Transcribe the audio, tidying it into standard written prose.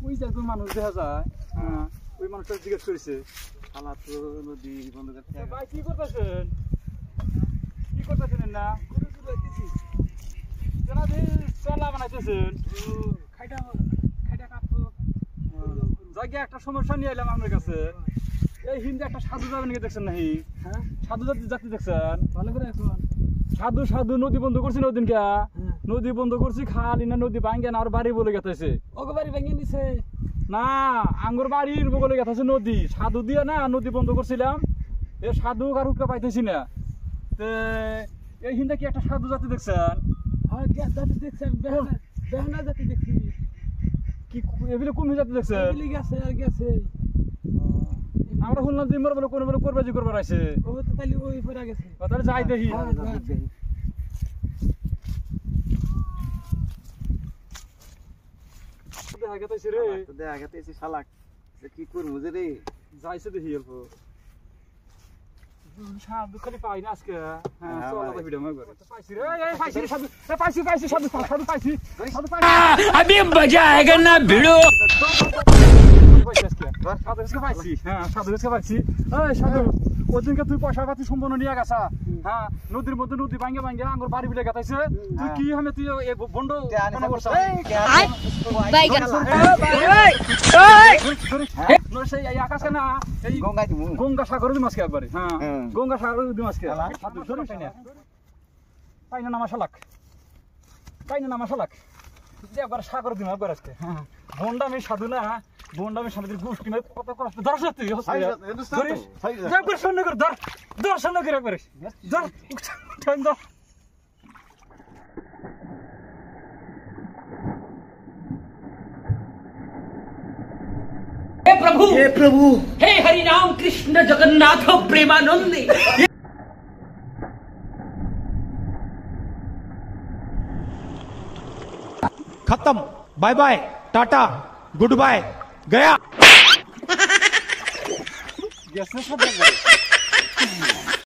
ওই যে একজন মানুষ দেখা যায়, হ্যাঁ, ওই মানুষটা জিজ্ঞেস করেছে শালা তো নদী বন্ধ করতে ভাই কি করতেছেন, কি করতেছেন না চলা বানাইতেছেন জায়গায় একটা সমস্যা নিয়ে এলাম আপনার কাছে। এই হিন্দে একটা সাধু যাবে নাকি দেখছেন নাকি? হ্যাঁ, সাধু জাতি দেখছেন? ভালো করে এখন সাধু সাধু নদী বন্ধ করছি ওদিন কে, নদী বন্ধ করছি খালি না নদী ভাঙ্গে না আর বাড়ি বলে গেছে। ওকে বাড়ি ভেঙে নিছে না, আঙ্গুর বাড়ির বলে গেছে নদী। সাধু দিয়ে না নদী বন্ধ করছিলাম, এ সাধু আর উঠতে পাইতেছি না। তে এই হিন্দে কি একটা সাধু জাতি দেখছেন? হ্যাঁ জাতি দেখছেন, বেহানা জাতি দেখছি। কি এগুলো কোন জাতি দেখছেন? গেছে আর গেছে। আমরা শুনলাম যে মোর বলে কোন বলে করবাজি করবার আছে। ও তো তাইলে ওই পড়া গেছে। ও তাহলে যাই দেখি। দেখা গেছে রে, দেখা গেছে শালা কি করবো যে রে, যাইছে দেখি অল্প সাধু খালি পাই না আজকে। হ্যাঁ চলো তো ভিডিও করে পাইছি রে, এই পাইছি রে সাধু, পাইছি পাইছি সাধু, সাধু পাইছি, সাধু পাইছি। अभी मजा आएगा ना भिड़ो। সাধু কাছে পাইছি, হ্যাঁ সাধু কাছে পাইছি। এই সাধু ওদিনকে তুই পয়সা পাতি সম্পন্ন নিয়ে গেছা, হ্যাঁ নদীর মধ্যে নদী ভাঙ্গে ভাঙ্গে আঙ্গুর বাড়ি বিলে গেতাইছে। তুই কি আমি তুই এই বন্ড কেন করছ? সেই এই আকাশে না এই গঙ্গা সাগরের দিন আজকে একবারে, হ্যাঁ গঙ্গা সাগরের দিন আজকে সাধু ধরে পাই না নামা শালাক, পাই না নামা শালাক একবার সাগর দিন একবার আজকে। হ্যাঁ বন্ডামি সাধু না, বন্ডামি সাধুদের গোষ্ঠী কত কষ্ট দর্শক তুই একবার সৈন্য করে ধর, ধর সৈন্য করে একবারে ধর ধর। हे प्रभु हे हरि राम कृष्ण जगन्नाथ प्रेमानंदी। खत्म, bye bye, tata, good bye, गया।